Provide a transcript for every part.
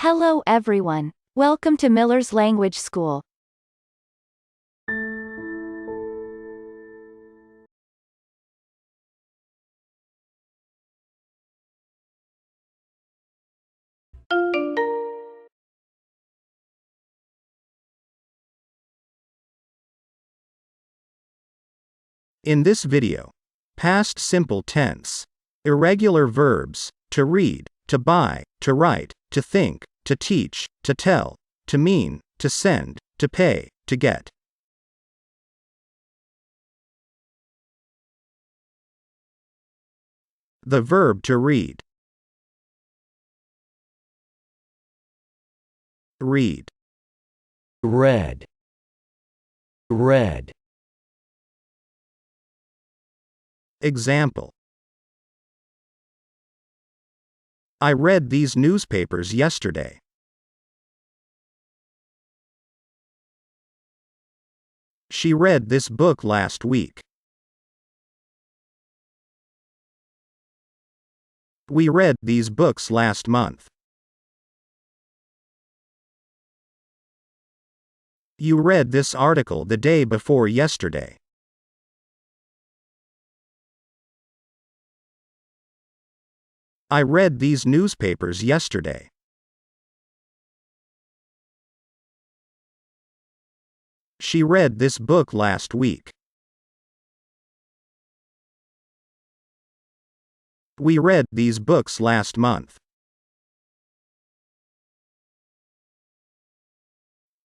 Hello everyone. Welcome to Miller's Language School. In this video, past simple tense, irregular verbs, to read, to buy, to write, to think, to teach, to tell, to mean, to send, to pay, to get. The verb to read. Read. Read. Read. Example. I read these newspapers yesterday. She read this book last week. We read these books last month. You read this article the day before yesterday. I read these newspapers yesterday. She read this book last week. We read these books last month.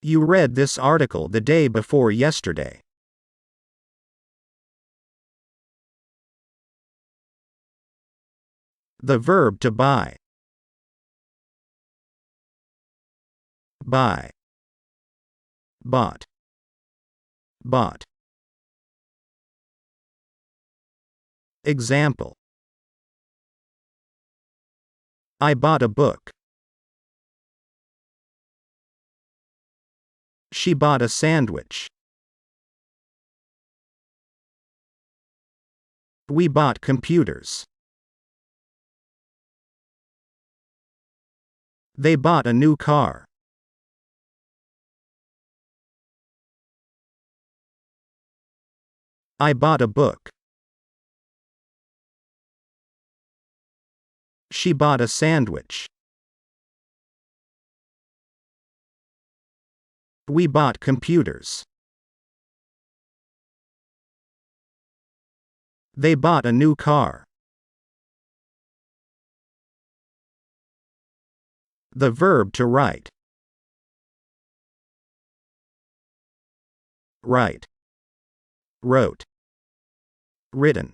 You read this article the day before yesterday. The verb to buy. Buy. Bought. Bought. Example. I bought a book. She bought a sandwich. We bought computers. They bought a new car. I bought a book. She bought a sandwich. We bought computers. They bought a new car. The verb to write. Write. Wrote. Written.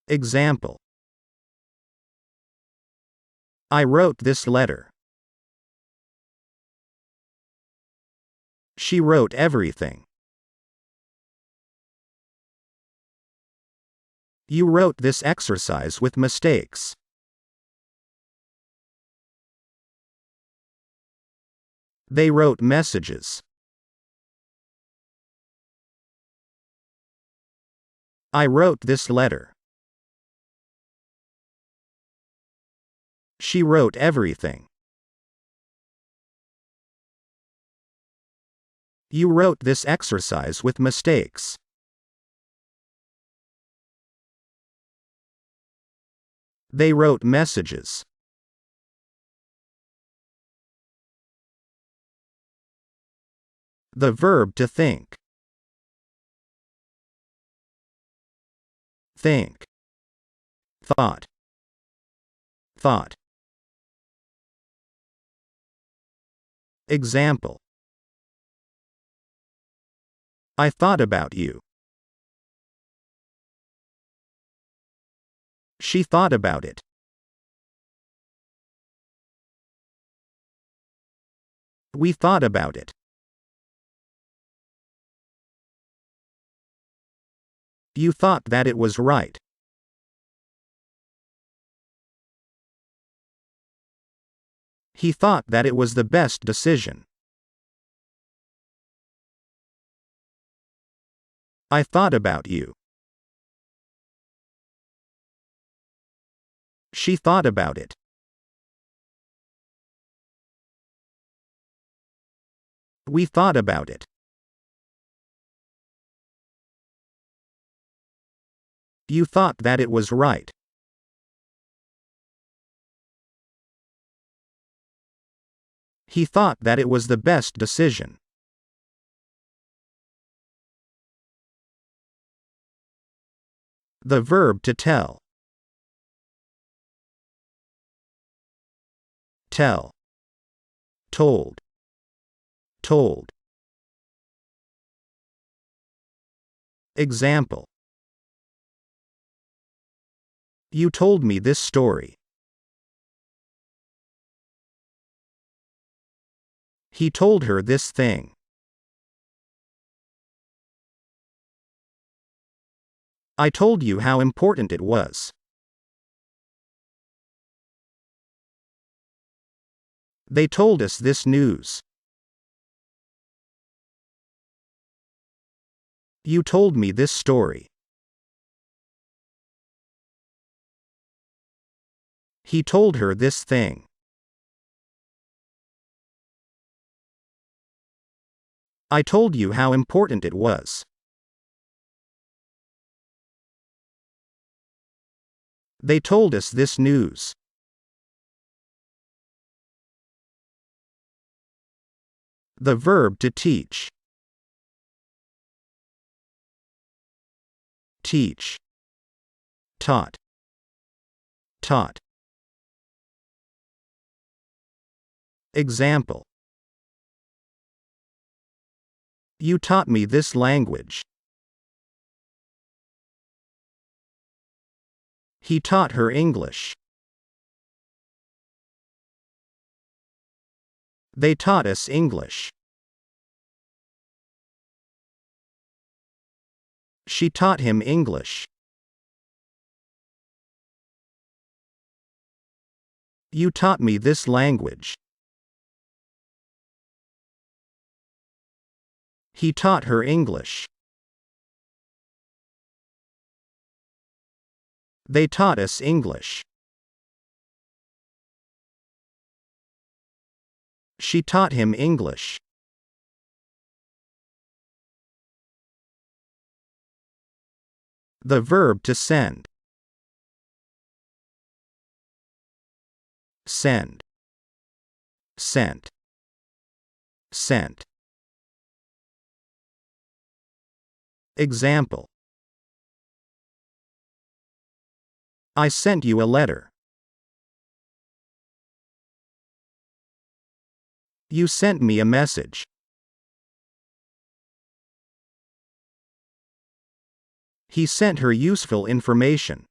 Example. I wrote this letter. She wrote everything. You wrote this exercise with mistakes. They wrote messages. I wrote this letter. She wrote everything. You wrote this exercise with mistakes. They wrote messages. The verb to think. Think. Thought. Thought. Example. I thought about you. She thought about it. We thought about it. You thought that it was right. He thought that it was the best decision. I thought about you. She thought about it. We thought about it. You thought that it was right. He thought that it was the best decision. The verb to tell. Tell. Told. Told. Example. You told me this story. He told her this thing. I told you how important it was. They told us this news. You told me this story. He told her this thing. I told you how important it was. They told us this news. The verb to teach. Teach. Taught. Taught. Example. You taught me this language. He taught her English. They taught us English. She taught him English. You taught me this language. He taught her English. They taught us English. She taught him English. The verb to send. Send. Sent. Sent. Example. I sent you a letter. You sent me a message. He sent her useful information.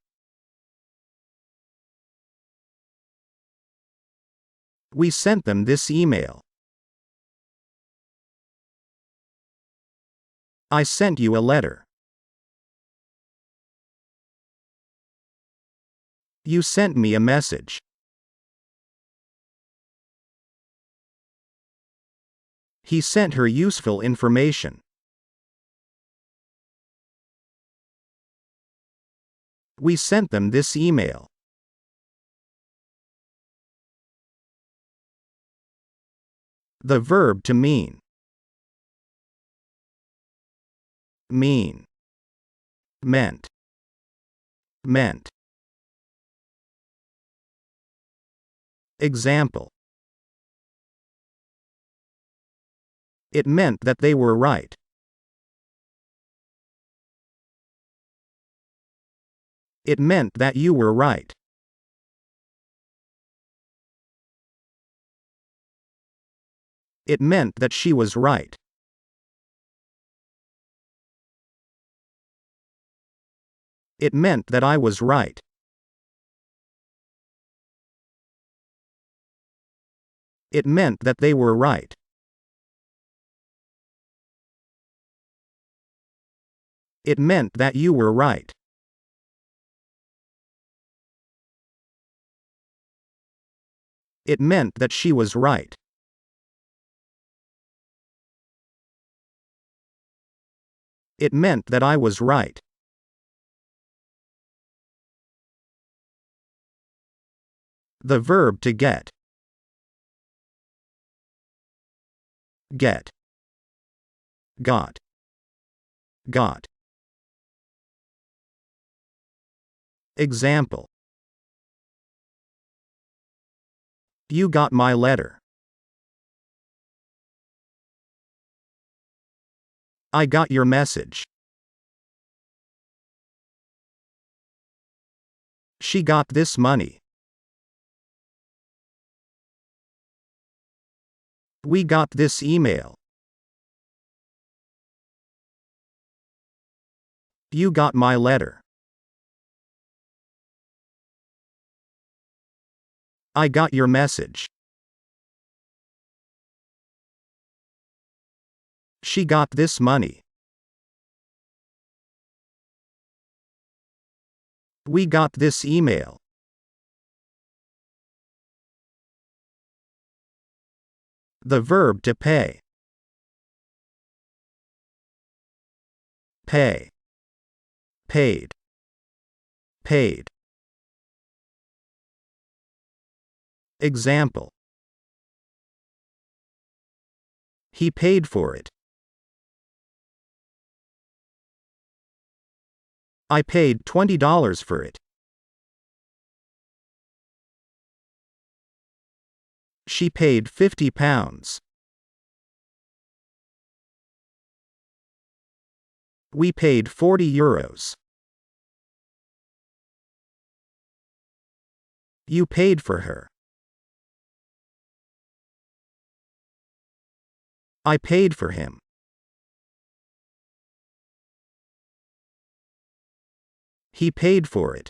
We sent them this email. I sent you a letter. You sent me a message. He sent her useful information. We sent them this email. The verb to mean. Mean. Meant. Meant. Example. It meant that they were right. It meant that you were right. It meant that she was right. It meant that I was right. It meant that they were right. It meant that you were right. It meant that she was right. It meant that I was right. The verb to get. Get. Got. Got. Example. You got my letter. I got your message. She got this money. We got this email. You got my letter. I got your message. She got this money. We got this email. The verb to pay. Pay. Paid. Paid. Example. He paid for it. I paid $20 for it. She paid £50. We paid €40. You paid for her. I paid for him. He paid for it.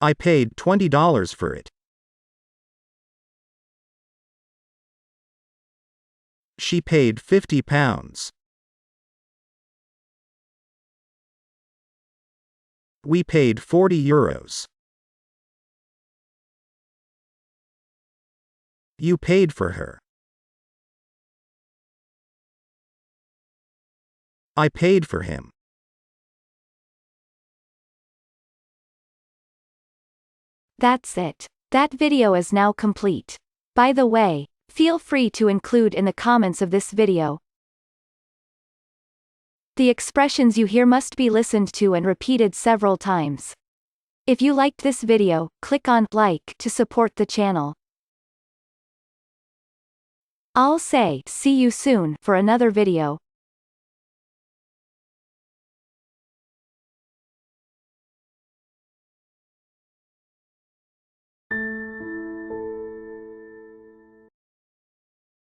I paid $20 for it. She paid £50. We paid €40. You paid for her. I paid for him. That's it. That video is now complete. By the way, feel free to include in the comments of this video. The expressions you hear must be listened to and repeated several times. If you liked this video, click on like to support the channel. I'll say see you soon for another video.